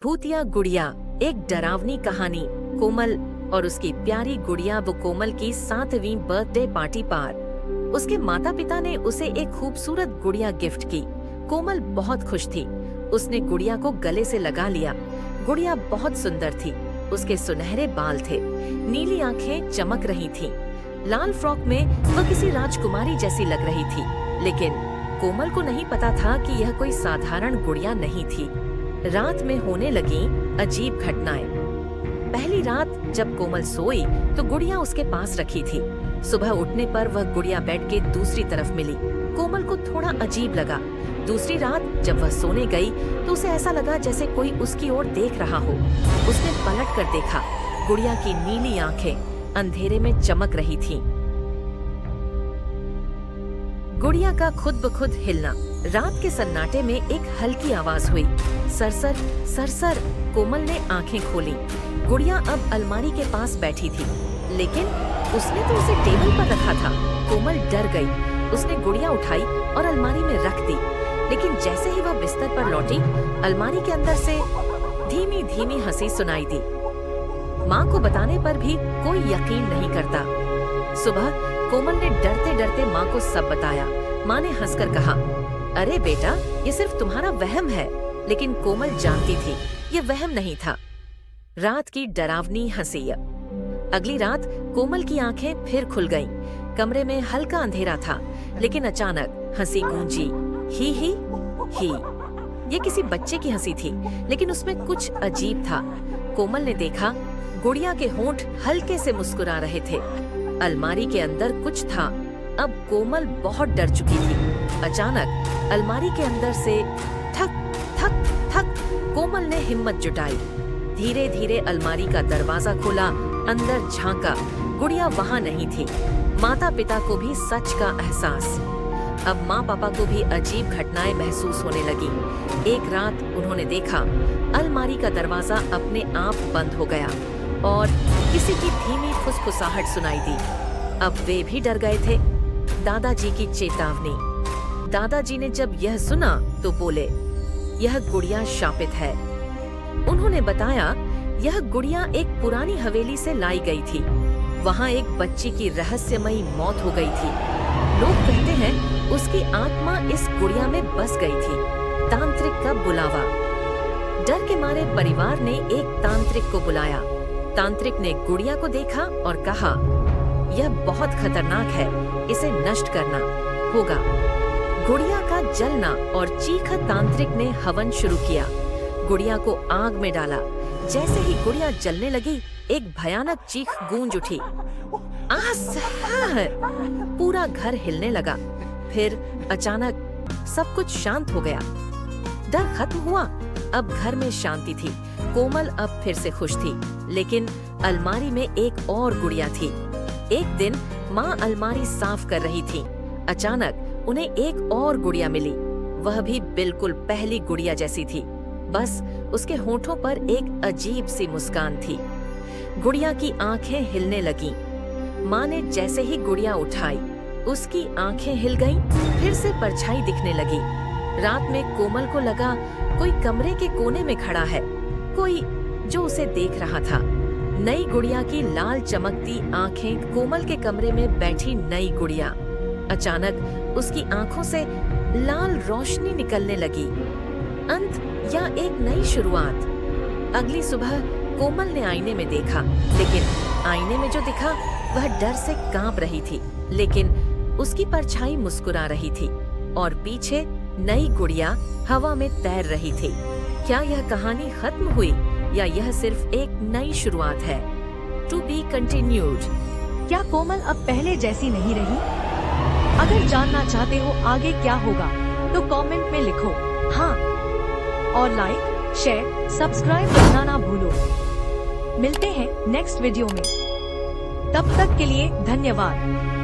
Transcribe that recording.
भूतिया गुड़िया, एक डरावनी कहानी। कोमल और उसकी प्यारी गुड़िया। वो कोमल की 7वीं बर्थडे पार्टी पार। उसके माता पिता ने उसे एक खूबसूरत गुड़िया गिफ्ट की। कोमल बहुत खुश थी। उसने गुड़िया को गले से लगा लिया। गुड़िया बहुत सुंदर थी। उसके सुनहरे बाल थे, नीली आंखें चमक रही थीं। लाल फ्रॉक में वह किसी राजकुमारी जैसी लग रही थी। लेकिन कोमल को नहीं पता था कि यह कोई साधारण गुड़िया नहीं थी। रात में होने लगी अजीब घटनाएं। पहली रात जब कोमल सोई तो गुड़िया उसके पास रखी थी। सुबह उठने पर वह गुड़िया बेड के दूसरी तरफ मिली। कोमल को थोड़ा अजीब लगा। दूसरी रात जब वह सोने गई तो उसे ऐसा लगा जैसे कोई उसकी ओर देख रहा हो। उसने पलट कर देखा। गुड़िया की नीली आंखें अंधेरे में चमक रही थीं। गुड़िया का खुद ब खुद हिलना। रात के सन्नाटे में एक हल्की आवाज हुई, सरसर सरसर। कोमल ने आंखें खोली। गुड़िया अब अलमारी के पास बैठी थी, लेकिन उसने तो उसे टेबल पर रखा था। कोमल डर गई। उसने गुड़िया उठाई और अलमारी में रख दी। लेकिन जैसे ही वह बिस्तर पर लौटी, अलमारी के अंदर से धीमी धीमी हंसी सुनाई दी। माँ को बताने पर भी कोई यकीन नहीं करता। सुबह कोमल ने डरते डरते माँ को सब बताया। माँ ने हंसकर कहा, अरे बेटा, ये सिर्फ तुम्हारा वहम है। लेकिन कोमल जानती थी ये वहम नहीं था। रात की डरावनी हंसी। अगली रात कोमल की आंखें फिर खुल गईं। कमरे में हल्का अंधेरा था, लेकिन अचानक हंसी गूंजी, ही ही ही। ये किसी बच्चे की हंसी थी, लेकिन उसमें कुछ अजीब था। कोमल ने देखा, गुड़िया के होंठ हल्के से मुस्कुरा रहे थे। अलमारी के अंदर कुछ था। अब कोमल बहुत डर चुकी थी। अचानक अलमारी के अंदर से ठक ठक ठक। कोमल ने हिम्मत जुटाई। धीरे धीरे अलमारी का दरवाजा खोला, अंदर झांका। गुड़िया वहां नहीं थी। माता पिता को भी सच का एहसास। अब माँ पापा को भी अजीब घटनाएं महसूस होने लगी। एक रात उन्होंने देखा, अलमारी का दरवाजा अपने आप बंद हो गया और किसी की धीमी फुसफुसाहट सुनाई दी। अब वे भी डर गए थे। दादाजी की चेतावनी। दादाजी ने जब यह सुना तो बोले, यह गुड़िया शापित है। उन्होंने बताया, यह गुड़िया एक पुरानी हवेली से लाई गई थी। वहाँ एक बच्ची की रहस्यमयी मौत हो गई थी। लोग कहते हैं उसकी आत्मा इस गुड़िया में बस गई थी। तांत्रिक का बुलावा। डर के मारे परिवार ने एक तांत्रिक को बुलाया। तांत्रिक ने गुड़िया को देखा और कहा, यह बहुत खतरनाक है, इसे नष्ट करना होगा। गुड़िया का जलना और चीख। तांत्रिक ने हवन शुरू किया। गुड़िया को आग में डाला। जैसे ही गुड़िया जलने लगी, एक भयानक चीख गूंज उठी, असह्य। पूरा घर हिलने लगा। फिर अचानक सब कुछ शांत हो गया। डर खत्म हुआ। अब घर में शांति थी। कोमल अब फिर से खुश थी। लेकिन अलमारी में एक और गुड़िया थी। एक दिन माँ अलमारी साफ कर रही थी। अचानक उन्हें एक और गुड़िया मिली। वह भी बिल्कुल पहली गुड़िया जैसी थी, बस उसके होठों पर एक अजीब सी मुस्कान थी। गुड़िया की आंखें हिलने लगीं। माँ ने जैसे ही गुड़िया उठाई, उसकी आंखें हिल गईं। फिर से परछाई दिखने लगी। रात में कोमल को लगा कोई कमरे के कोने में खड़ा है, कोई जो उसे देख रहा था। नई गुड़िया की लाल चमकती आंखें। कोमल के कमरे में बैठी नई गुड़िया। अचानक उसकी आंखों से लाल रोशनी निकलने लगी। अंत या एक नई शुरुआत। अगली सुबह कोमल ने आईने में देखा, लेकिन आईने में जो दिखा वह डर से कांप रही थी। लेकिन उसकी परछाई मुस्कुरा रही थी और पीछे नई गुड़िया हवा में तैर रही थी। क्या यह कहानी खत्म हुई या यह सिर्फ एक नई शुरुआत है? To be continued. क्या कोमल अब पहले जैसी नहीं रही? अगर जानना चाहते हो आगे क्या होगा, तो कमेंट में लिखो हाँ, और लाइक, शेयर, सब्सक्राइब करना ना भूलो। मिलते हैं नेक्स्ट वीडियो में। तब तक के लिए धन्यवाद।